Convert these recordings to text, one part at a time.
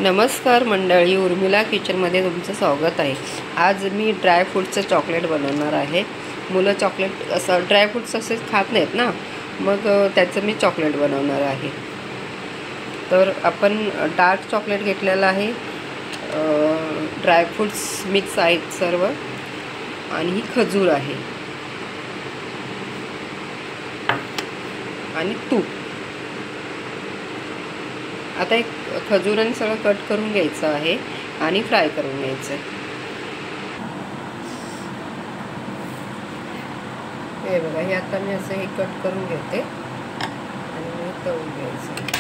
नमस्कार मंडळी, उर्मिला किचनमध्ये तुमचं स्वागत आहे। आज मी ड्रायफ्रूटचं चॉकलेट बनवणार आहे। मुलं चॉकलेट असं ड्रायफ्रूट्स असे खात नाहीत ना, मग त्याचं मी चॉकलेट बनवणार आहे। तर आपण डार्क चॉकलेट घेतलेलं आहे, ड्रायफ्रूट्स मिक्स आहेत सर्व, आणि ही खजूर आहे आणि तूप। आता एक खजूराने सगळं कट करून घ्यायचं आहे आणि फ्राय करून घ्यायचं आहे। हे बघा, हे आता मी असं हे कट करून घेते आणि मी तळून घ्यायचं।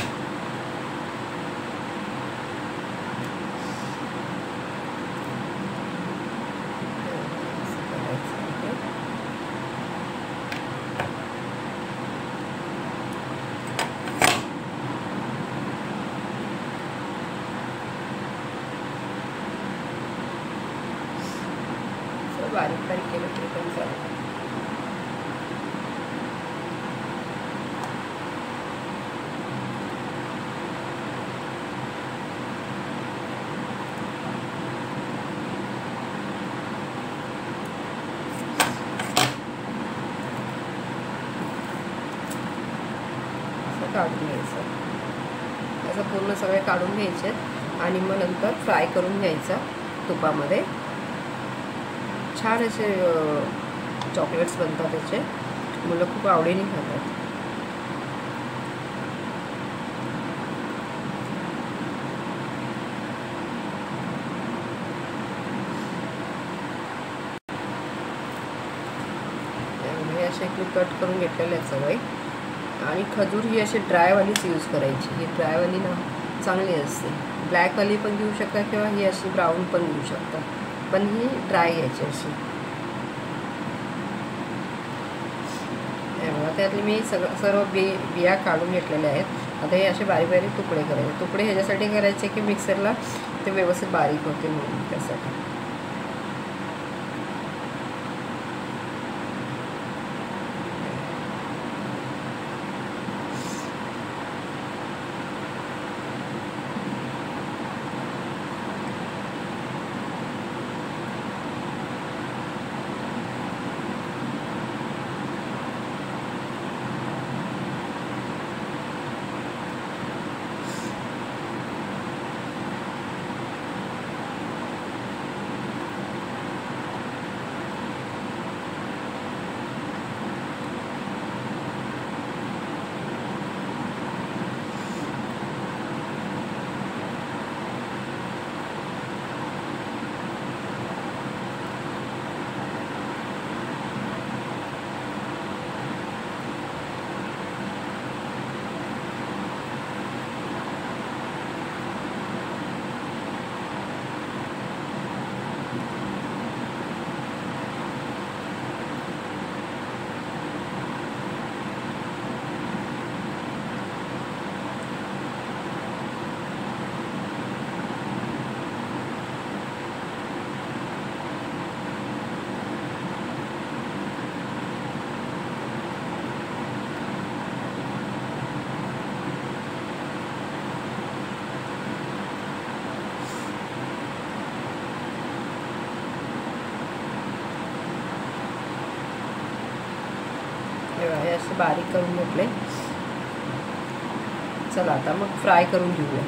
बारीक बारीक केलं तरी पण चालेल। असं काढून घ्यायचं, असं पूर्ण सगळे काढून घ्यायचे आणि मग नंतर फ्राय करून घ्यायचा तुपामध्ये। छान असे चॉकलेट्स बनतात त्याचे, मुलं खूप आवडीने खातात। हे असे मी कट करून घेतलेले आहेत सगळे। आणि खजूर ही अशी ड्रायवालीच यूज करायची, ही ड्रायवाली ना चांगली असते। ब्लॅकवाली पण घेऊ शकता किंवा ही अशी ब्राऊन पण घेऊ शकता, पण ही ड्राय घ्यायची अशी। त्यातले मी सर्व बिया काढून घेतलेल्या आहेत। आता हे असे बारीक बारीक तुकडे करायचे। तुकडे ह्याच्यासाठी करायचे की मिक्सरला ते व्यवस्थित बारीक होते म्हणून, त्यासाठी। हे असे बारीक करून घेतले। चला आता मग फ्राय करून घेऊया।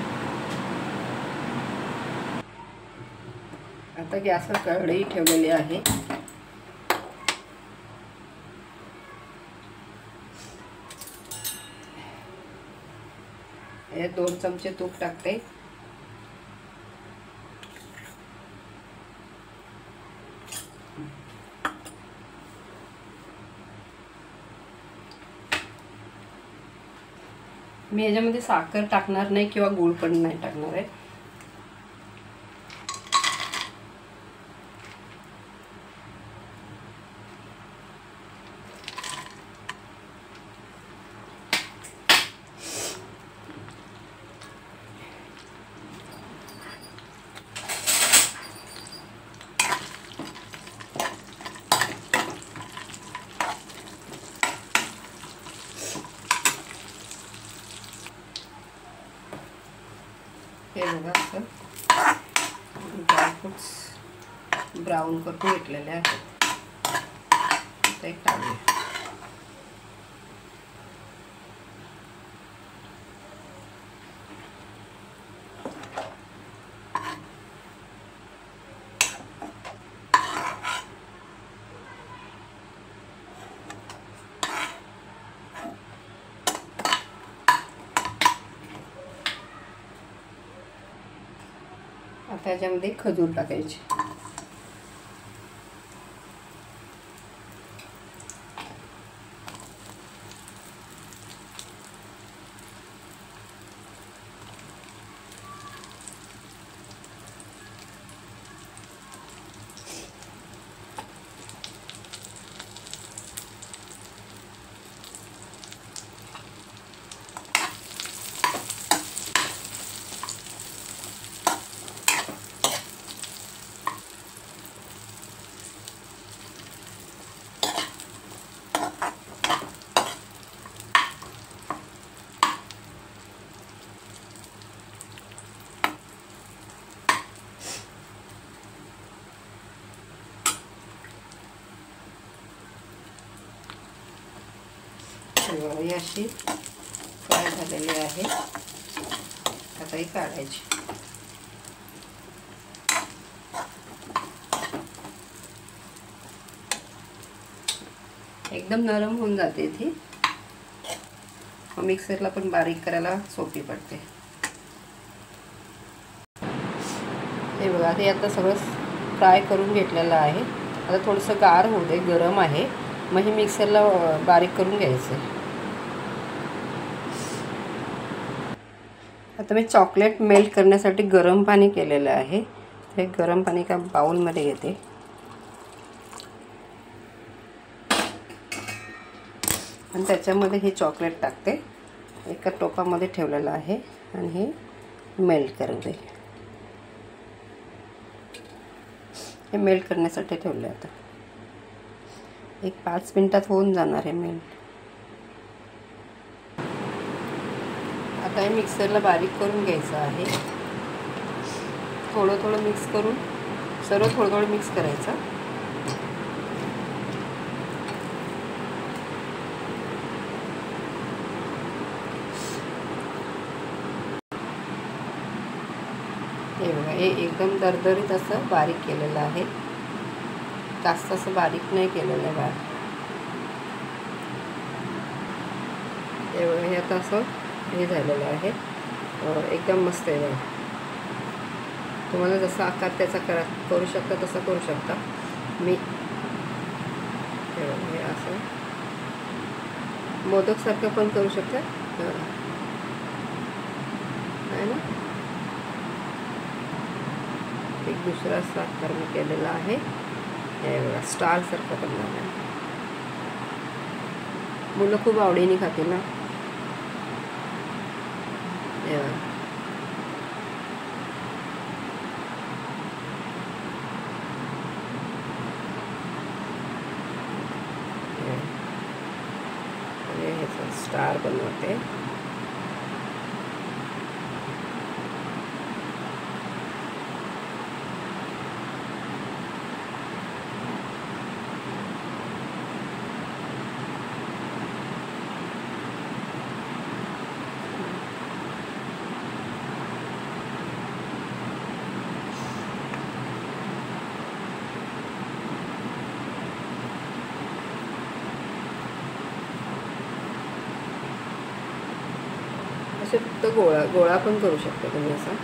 आता गॅसवर कढई ठेवलेली आहे। हे 2 चमचे तूप टाकते। मी याच्यामध्ये साखर टाकणार नाही किंवा गूळ पण नाही टाकणार आहे। हे बघा असं ड्रायफ्रूट्स ब्राऊन करून घेतलेले आहेत. ते टाकूया. आता याच्यामध्ये खजूर टाकायचे. ही अशी फ्राय झालेली आहे. आता ही काढायची. एकदम नरम होऊन जाते ती. मिक्सरला पण बारीक करायला सोपी पडते. हे बघा, ते आता सगळं फ्राय करून घेतलेलं आहे. आता थोडंसं गार होऊ दे, गरम आहे, मग हे मिक्सरला बारीक करून घ्यायचं. आता मी चॉकलेट मेल्ट करण्यासाठी गरम पाणी केलेलं आहे. हे गरम पाणी एका बाउलमध्ये घेते. आणि त्याच्यामध्ये हे चॉकलेट टाकते. एका टोपामध्ये ठेवलेलं आहे आणि हे मेल्ट करते. हे मेल्ट करण्यासाठी ठेवलं आहे. आता एक 5 मिनिटात होऊन जाणार आहे मेल्ट. आता हे मिक्सरला बारीक करून घ्यायचं आहे. थोडं थोडं मिक्स करून सर्व थोडं थोडं मिक्स करायचं. हे बघा, हे एकदम दरदरीत असं बारीक केलेलं आहे. जास्त असं बारीक नाही केलेलं आहे. हे बघा, हे आता असं हे झालेलं आहे. एकदम मस्त आहे. बघा, तुम्हाला जसा आकार त्याचा करू शकता तसा करू शकता. मी हे असं मोदकसारखं पण करू शकता, आहे ना. एक दुसरा असा आकार मी केलेला आहे. हे बघा, स्टार सारखं पण झालं. मुलं खूप आवडीने खातील ना. हे बघा, ह्याचा स्टार बनवते. असे फक्त गोळा पण करू शकता तुम्ही असा.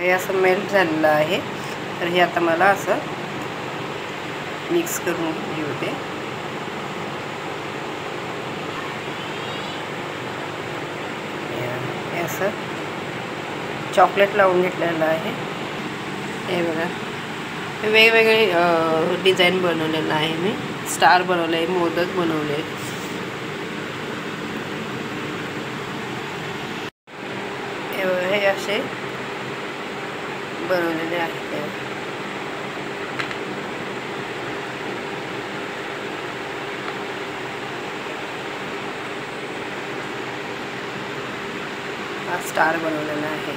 हे असं मेल्ट झालेलं आहे. तर हे आता मला असं मिक्स करून घेऊ दे. हे असं चॉकलेट लावून घेतलेलं आहे. हे बघा, वेगवेगळे डिझाईन बनवलेलं आहे. मी स्टार बनवलं आहे, मोदक बनवले. हे असे बनवलेले आहेत. हा स्टार बनवलेला आहे.